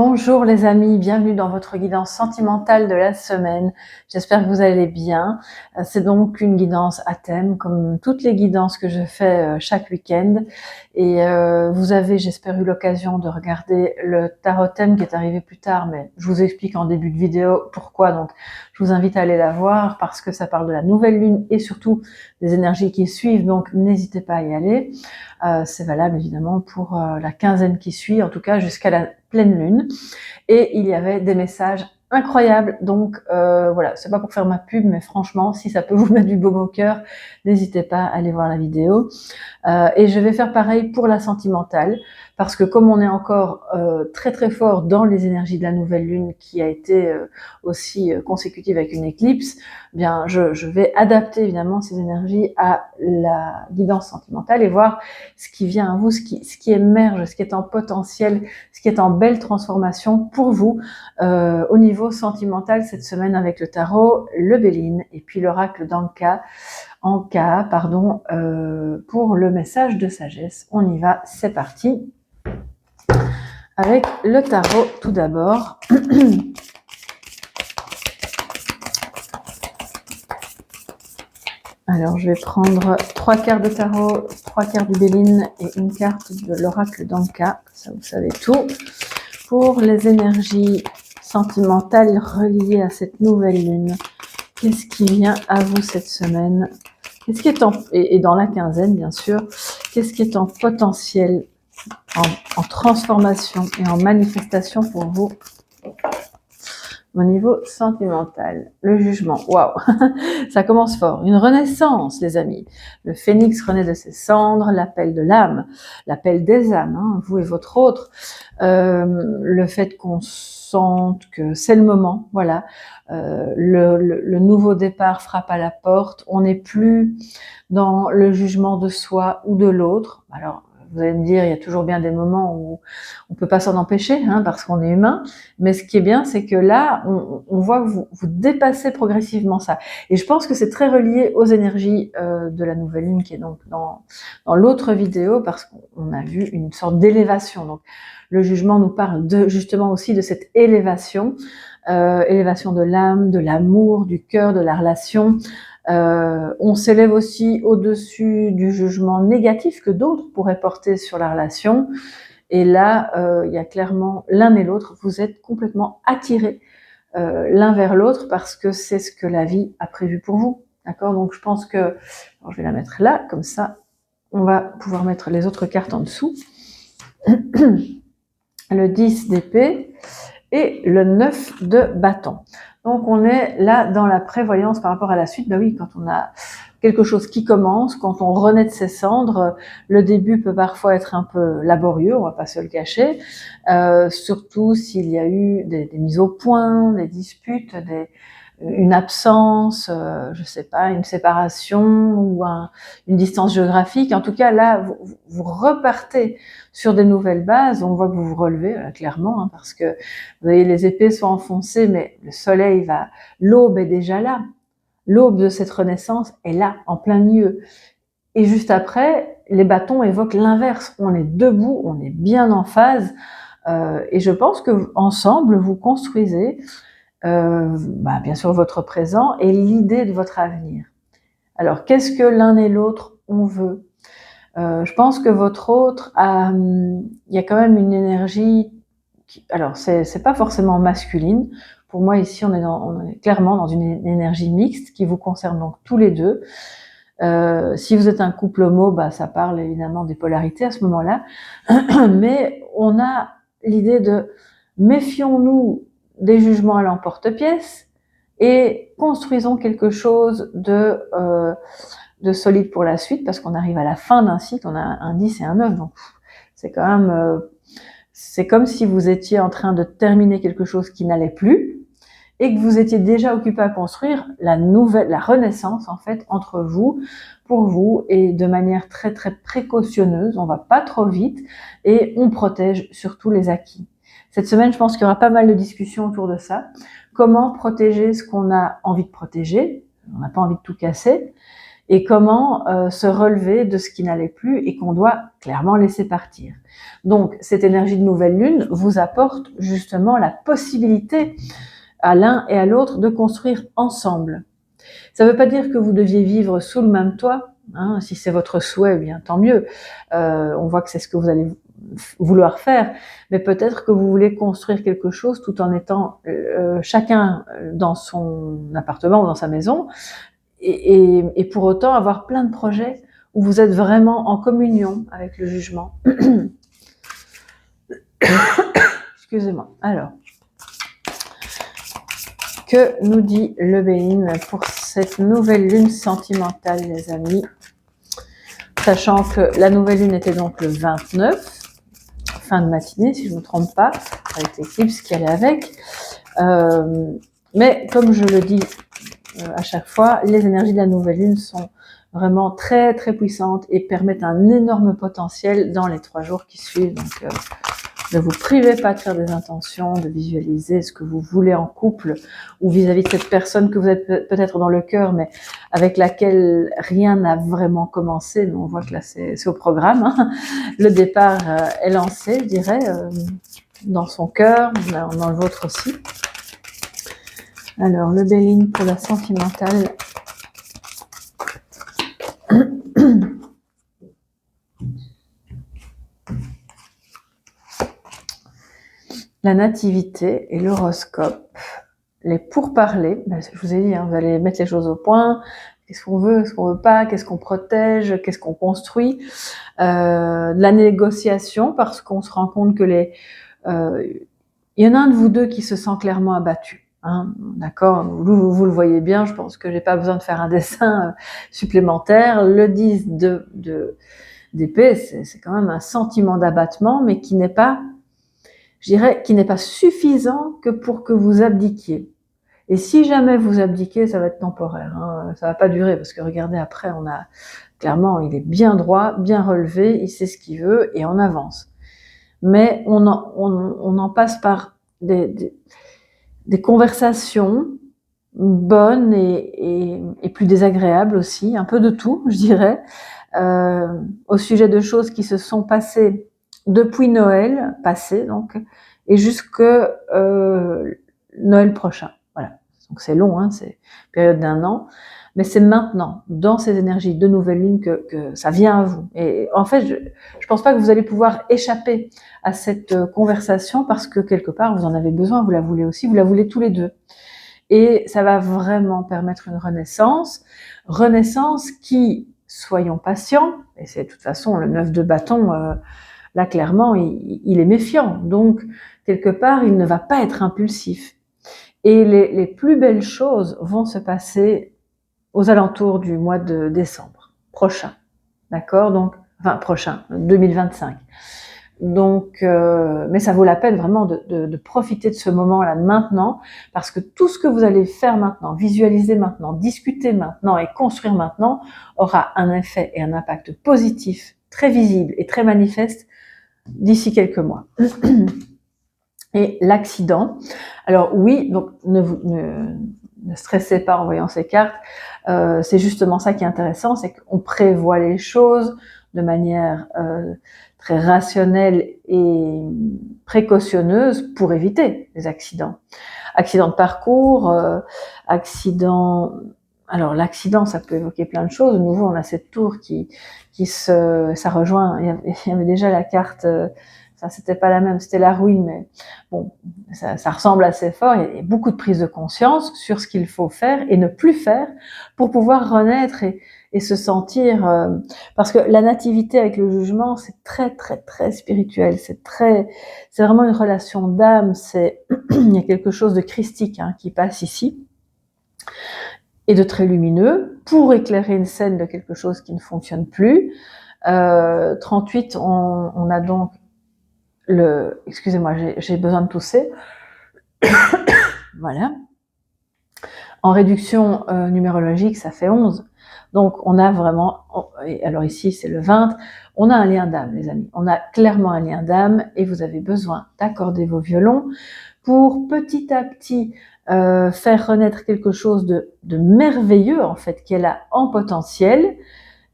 Bonjour les amis, bienvenue dans votre guidance sentimentale de la semaine. J'espère que vous allez bien. C'est donc une guidance à thème, comme toutes les guidances que je fais chaque week-end. Et vous avez, j'espère, eu l'occasion de regarder le tarot thème qui est arrivé plus tard, mais je vous explique en début de vidéo pourquoi. Donc, je vous invite à aller la voir parce que ça parle de la nouvelle lune et surtout des énergies qui suivent. Donc, n'hésitez pas à y aller. C'est valable évidemment pour la quinzaine qui suit, en tout cas jusqu'à la pleine lune. Et il y avait des messages incroyables. Donc voilà, c'est pas pour faire ma pub, mais franchement, si ça peut vous mettre du baume au cœur, n'hésitez pas à aller voir la vidéo. Et je vais faire pareil pour la sentimentale, parce que comme on est encore très très fort dans les énergies de la nouvelle lune, qui a été aussi consécutive avec une éclipse, eh bien je vais adapter évidemment ces énergies à la guidance sentimentale et voir ce qui vient à vous, ce qui émerge, ce qui est en potentiel, ce qui est en belle transformation pour vous au niveau sentimental cette semaine avec le tarot, le Béline et puis l'oracle d'Anka. Pour le message de sagesse. On y va, c'est parti. Avec le tarot tout d'abord. Alors, je vais prendre 3 cartes de tarot, 3 cartes du Béline et une carte de l'oracle d'Anka. Ça, vous savez tout. Pour les énergies sentimentales reliées à cette nouvelle lune, qu'est-ce qui vient à vous cette semaine? Qu'est-ce qui est et dans la quinzaine, bien sûr, qu'est-ce qui est en potentiel, en transformation et en manifestation pour vous au niveau sentimental? Le jugement, waouh, ça commence fort. Une renaissance, les amis. Le phénix renaît de ses cendres, l'appel de l'âme, l'appel des âmes, hein, vous et votre autre. Le fait qu'on sente que c'est le moment, voilà. Le nouveau départ frappe à la porte. On n'est plus dans le jugement de soi ou de l'autre. Alors, vous allez me dire, il y a toujours bien des moments où on peut pas s'en empêcher, hein, parce qu'on est humain. Mais ce qui est bien, c'est que là, on voit que vous dépassez progressivement ça. Et je pense que c'est très relié aux énergies de la nouvelle lune qui est donc dans l'autre vidéo, parce qu'on a vu une sorte d'élévation. Donc, le jugement nous parle justement aussi de cette élévation, élévation de l'âme, de l'amour, du cœur, de la relation. On s'élève aussi au-dessus du jugement négatif que d'autres pourraient porter sur la relation. Et là, il y a clairement l'un et l'autre, vous êtes complètement attirés l'un vers l'autre parce que c'est ce que la vie a prévu pour vous. D'accord? Donc je pense que, alors je vais la mettre là, comme ça, on va pouvoir mettre les autres cartes en dessous. Le 10 d'épée et le 9 de bâton. Donc on est là dans la prévoyance par rapport à la suite. Ben oui, quand on a quelque chose qui commence, quand on renaît de ses cendres, le début peut parfois être un peu laborieux, on va pas se le cacher, surtout s'il y a eu des mises au point, des disputes, une absence, je sais pas, une séparation ou une distance géographique. En tout cas, là, vous repartez sur des nouvelles bases. On voit que vous vous relevez, clairement, hein, parce que vous voyez, les épées sont enfoncées, mais le soleil l'aube est déjà là. L'aube de cette renaissance est là, en plein milieu. Et juste après, les bâtons évoquent l'inverse. On est debout, on est bien en phase. Et je pense que ensemble, vous construisez bien sûr votre présent et l'idée de votre avenir. Alors, qu'est-ce que l'un et l'autre on veut? Je pense que votre autre il y a quand même une énergie alors c'est pas forcément masculine. Pour moi ici on est clairement dans une énergie mixte qui vous concerne donc tous les deux. Si vous êtes un couple homo, ça parle évidemment des polarités à ce moment-là, mais on a l'idée de méfions-nous des jugements à l'emporte-pièce et construisons quelque chose de solide pour la suite, parce qu'on arrive à la fin d'un cycle, on a un 10 et un 9, donc c'est quand même, c'est comme si vous étiez en train de terminer quelque chose qui n'allait plus, et que vous étiez déjà occupé à construire la renaissance, en fait, entre vous, pour vous, et de manière très très précautionneuse, on va pas trop vite, et on protège surtout les acquis. Cette semaine, je pense qu'il y aura pas mal de discussions autour de ça. Comment protéger ce qu'on a envie de protéger? On n'a pas envie de tout casser. et comment se relever de ce qui n'allait plus et qu'on doit clairement laisser partir. Donc, cette énergie de nouvelle lune vous apporte justement la possibilité à l'un et à l'autre de construire ensemble. Ça ne veut pas dire que vous deviez vivre sous le même toit, hein, si c'est votre souhait, eh bien tant mieux. On voit que c'est ce que vous allez vouloir faire, mais peut-être que vous voulez construire quelque chose tout en étant chacun dans son appartement ou dans sa maison, et pour autant avoir plein de projets où vous êtes vraiment en communion avec le jugement. Excusez-moi. Alors, que nous dit le Béline pour cette nouvelle lune sentimentale, les amis? Sachant que la nouvelle lune était donc le 29, fin de matinée, si je ne me trompe pas, avec l'éclipse qui allait avec. Mais comme je le dis à chaque fois, les énergies de la nouvelle lune sont vraiment très très puissantes et permettent un énorme potentiel dans les 3 jours qui suivent. Donc ne vous privez pas de faire des intentions, de visualiser ce que vous voulez en couple ou vis-à-vis de cette personne que vous êtes peut-être dans le cœur, mais avec laquelle rien n'a vraiment commencé. Mais on voit que là, c'est au programme. Hein. Le départ est lancé, je dirais, dans son cœur, dans le vôtre aussi. Alors, le Béline pour la sentimentale. La nativité et l'horoscope, les pourparlers, je vous ai dit, hein, vous allez mettre les choses au point, qu'est-ce qu'on veut, qu'est-ce qu'on veut pas, qu'est-ce qu'on protège, qu'est-ce qu'on construit, de la négociation, parce qu'on se rend compte que il y en a un de vous deux qui se sent clairement abattu. Hein, d'accord, vous le voyez bien, je pense que j'ai pas besoin de faire un dessin supplémentaire. Le 10 d'épée, c'est quand même un sentiment d'abattement, mais qui n'est pas, je dirais, qui n'est pas suffisant que pour que vous abdiquiez. Et si jamais vous abdiquez, ça va être temporaire, hein, ça va pas durer, parce que regardez, après, on a, clairement, il est bien droit, bien relevé, il sait ce qu'il veut, et on avance. Mais on en passe par des conversations bonnes et plus désagréables aussi, un peu de tout, je dirais, au sujet de choses qui se sont passées depuis Noël passé, donc, et jusque Noël prochain. Voilà. Donc c'est long, hein, c'est une période d'1 an, mais c'est maintenant, dans ces énergies de nouvelle lune, que ça vient à vous. Et en fait, je pense pas que vous allez pouvoir échapper à cette conversation, parce que quelque part, vous en avez besoin, vous la voulez aussi, vous la voulez tous les deux. Et ça va vraiment permettre une renaissance qui, soyons patients, et c'est de toute façon le 9 de bâton, là clairement il est méfiant, donc quelque part il ne va pas être impulsif. Et les plus belles choses vont se passer aux alentours du mois de décembre prochain, d'accord, donc, enfin prochain, 2025. Donc, mais ça vaut la peine vraiment de profiter de ce moment-là maintenant, parce que tout ce que vous allez faire maintenant, visualiser maintenant, discuter maintenant et construire maintenant, aura un effet et un impact positif, très visible et très manifeste d'ici quelques mois. Et l'accident, alors oui, donc ne stressez pas en voyant ces cartes, c'est justement ça qui est intéressant, c'est qu'on prévoit les choses de manière très rationnelle et précautionneuse pour éviter les accidents. Accident de parcours, accident... Alors l'accident, ça peut évoquer plein de choses. De nouveau, on a cette tour ça rejoint, il y avait déjà la carte... Ça, c'était pas la même, c'était la ruine, mais bon, ça ressemble assez fort. Il y a beaucoup de prise de conscience sur ce qu'il faut faire et ne plus faire pour pouvoir renaître et se sentir... parce que la nativité avec le jugement, c'est très, très, très spirituel. C'est vraiment une relation d'âme. Il y a quelque chose de christique, hein, qui passe ici, et de très lumineux, pour éclairer une scène de quelque chose qui ne fonctionne plus. 38, on a donc excusez-moi, j'ai besoin de tousser. Voilà. En réduction numérologique, ça fait 11. Donc, on a vraiment, alors ici, c'est le 20, on a un lien d'âme, les amis. On a clairement un lien d'âme, et vous avez besoin d'accorder vos violons pour petit à petit faire renaître quelque chose de merveilleux en fait, qui est là en potentiel,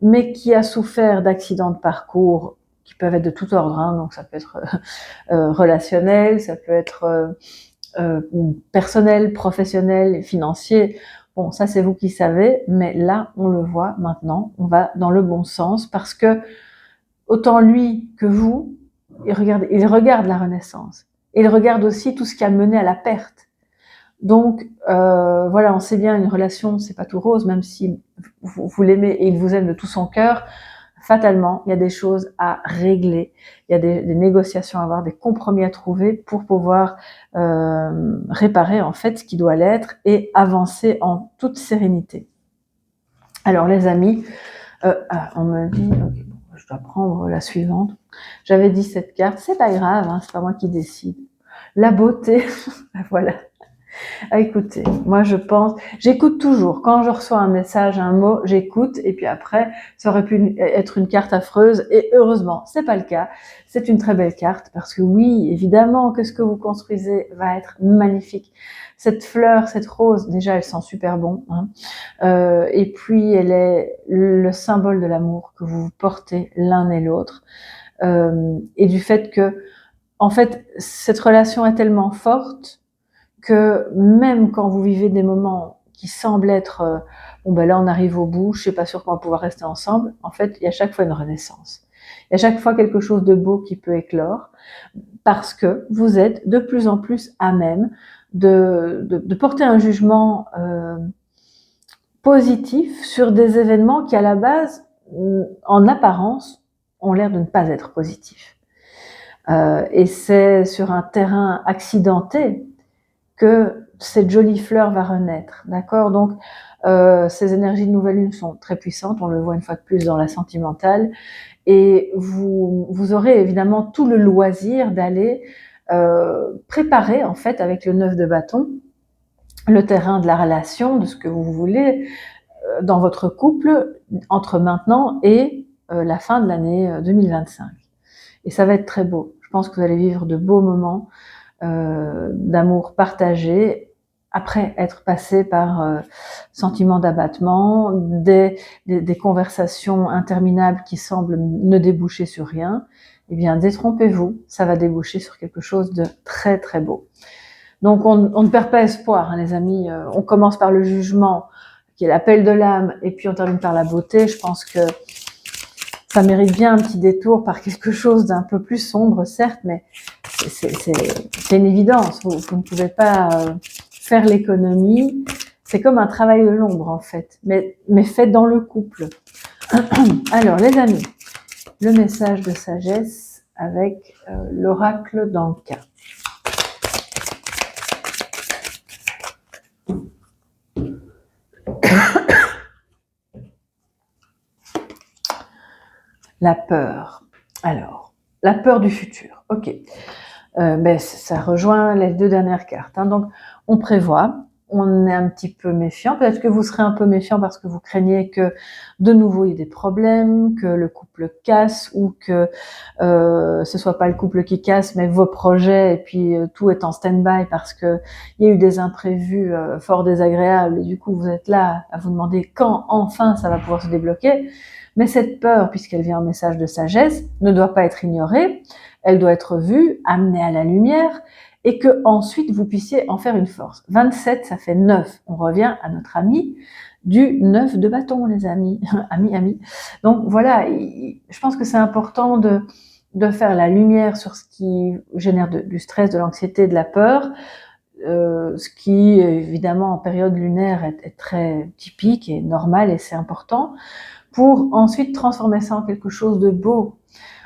mais qui a souffert d'accidents de parcours qui peuvent être de tout ordre, hein, donc ça peut être relationnel, ça peut être personnel, professionnel, financier. Bon, ça c'est vous qui savez, mais là on le voit maintenant, on va dans le bon sens parce que autant lui que vous, il regarde la renaissance. Et il regarde aussi tout ce qui a mené à la perte. Donc voilà, on sait bien, une relation, c'est pas tout rose, même si vous l'aimez et il vous aime de tout son cœur. Fatalement, il y a des choses à régler, il y a des négociations à avoir, des compromis à trouver pour pouvoir réparer en fait ce qui doit l'être et avancer en toute sérénité. Alors les amis, on me dit, okay, je dois prendre la suivante. J'avais dit cette carte, c'est pas grave, hein, c'est pas moi qui décide. La beauté, voilà. Ah, écoutez, moi je pense, j'écoute toujours. Quand je reçois un message, un mot, j'écoute. Et puis après, ça aurait pu être une carte affreuse. Et heureusement, c'est pas le cas. C'est une très belle carte parce que oui, évidemment que ce que vous construisez va être magnifique. Cette fleur, cette rose, déjà, elle sent super bon. Hein. Et puis, elle est le symbole de l'amour que vous portez l'un et l'autre. Et du fait que, en fait, cette relation est tellement forte que même quand vous vivez des moments qui semblent être bon ben là on arrive au bout, je suis pas sûre qu'on va pouvoir rester ensemble, en fait il y a chaque fois une renaissance. Il y a chaque fois quelque chose de beau qui peut éclore parce que vous êtes de plus en plus à même de porter un jugement positif sur des événements qui à la base, en apparence, ont l'air de ne pas être positifs. Et c'est sur un terrain accidenté que cette jolie fleur va renaître, d'accord? Donc, ces énergies de nouvelle lune sont très puissantes, on le voit une fois de plus dans la sentimentale, et vous aurez évidemment tout le loisir d'aller préparer, en fait, avec le 9 de bâton, le terrain de la relation, de ce que vous voulez dans votre couple, entre maintenant et la fin de l'année 2025. Et ça va être très beau. Je pense que vous allez vivre de beaux moments d'amour partagé, après être passé par sentiment d'abattement, des conversations interminables qui semblent ne déboucher sur rien, eh bien détrompez-vous, ça va déboucher sur quelque chose de très très beau. Donc on ne perd pas espoir, hein, les amis, on commence par le jugement, qui est l'appel de l'âme, et puis on termine par la beauté. Je pense que ça mérite bien un petit détour par quelque chose d'un peu plus sombre, certes, mais c'est une évidence. Vous ne pouvez pas faire l'économie. C'est comme un travail de l'ombre, en fait, mais fait dans le couple. Alors, les amis, le message de sagesse avec l'oracle d'Anka. La peur. Alors, la peur du futur. Ok. Ben, ça rejoint les deux dernières cartes. Hein. Donc, on prévoit, on est un petit peu méfiant. Peut-être que vous serez un peu méfiant parce que vous craignez que de nouveau il y ait des problèmes, que le couple casse ou que ce soit pas le couple qui casse, mais vos projets et puis tout est en stand-by parce que il y a eu des imprévus fort désagréables et du coup vous êtes là à vous demander quand enfin ça va pouvoir se débloquer. Mais cette peur, puisqu'elle vient en message de sagesse, ne doit pas être ignorée. Elle doit être vue, amenée à la lumière, et que ensuite vous puissiez en faire une force. 27, ça fait 9. On revient à notre ami du 9 de bâton, les amis. Ami. Donc voilà, je pense que c'est important de faire la lumière sur ce qui génère du stress, de l'anxiété, de la peur, ce qui, évidemment, en période lunaire est très typique et normal, et c'est important, pour ensuite transformer ça en quelque chose de beau,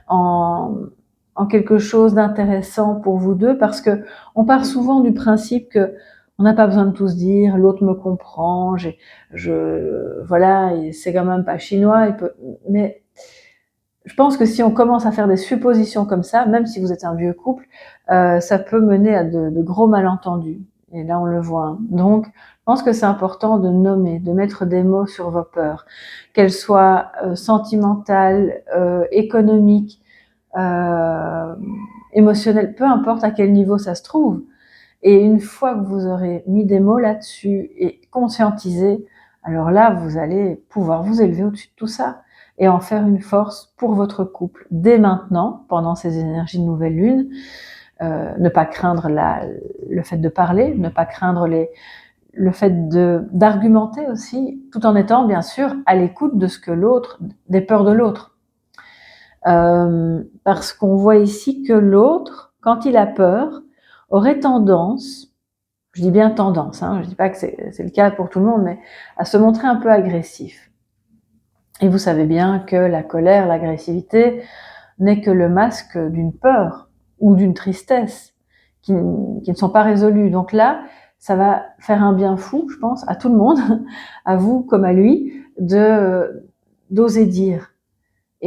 en quelque chose d'intéressant pour vous deux, parce que on part souvent du principe que on n'a pas besoin de tout se dire, l'autre me comprend, voilà, c'est quand même pas chinois, mais je pense que si on commence à faire des suppositions comme ça, même si vous êtes un vieux couple, ça peut mener à de gros malentendus. Et là, on le voit. Hein. Donc, je pense que c'est important de nommer, de mettre des mots sur vos peurs, qu'elles soient sentimentales, économiques, émotionnelles, peu importe à quel niveau ça se trouve. Et une fois que vous aurez mis des mots là-dessus et conscientisé, alors là, vous allez pouvoir vous élever au-dessus de tout ça et en faire une force pour votre couple dès maintenant, pendant ces énergies de nouvelle lune. Ne pas craindre le fait de parler, ne pas craindre le fait d'argumenter aussi, tout en étant bien sûr à l'écoute de ce que l'autre, des peurs de l'autre. Parce qu'on voit ici que l'autre, quand il a peur, aurait tendance, je dis bien tendance, hein, je dis pas que c'est le cas pour tout le monde, mais à se montrer un peu agressif. Et vous savez bien que la colère, l'agressivité n'est que le masque d'une peur ou d'une tristesse qui ne sont pas résolues. Donc là, ça va faire un bien fou, je pense, à tout le monde, à vous comme à lui, d'oser dire.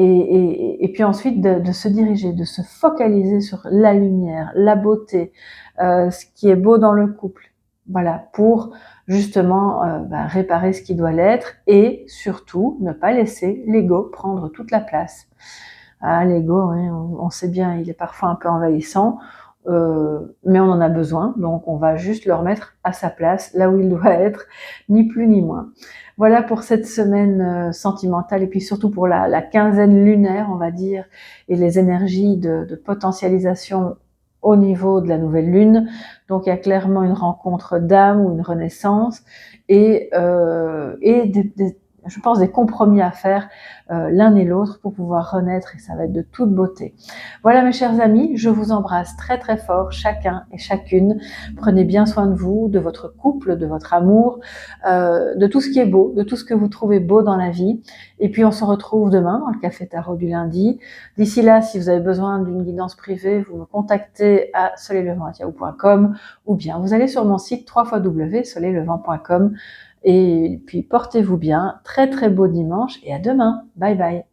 Et puis ensuite de se diriger, de se focaliser sur la lumière, la beauté, ce qui est beau dans le couple. Voilà, pour justement réparer ce qui doit l'être et surtout ne pas laisser l'ego prendre toute la place. Ah, l'ego, hein, on sait bien, il est parfois un peu envahissant, mais on en a besoin, donc on va juste le remettre à sa place, là où il doit être, ni plus ni moins. Voilà pour cette semaine sentimentale, et puis surtout pour la quinzaine lunaire, on va dire, et les énergies de potentialisation au niveau de la nouvelle lune. Donc il y a clairement une rencontre d'âme ou une renaissance, et je pense des compromis à faire l'un et l'autre pour pouvoir renaître, et ça va être de toute beauté. Voilà mes chers amis, je vous embrasse très très fort, chacun et chacune. Prenez bien soin de vous, de votre couple, de votre amour, de tout ce qui est beau, de tout ce que vous trouvez beau dans la vie. Et puis on se retrouve demain dans le Café Tarot du lundi. D'ici là, si vous avez besoin d'une guidance privée, vous me contactez à soleillevent@yahoo.com ou bien vous allez sur mon site www.soleillevent.com. Et puis portez-vous bien, très très beau dimanche et à demain. Bye bye.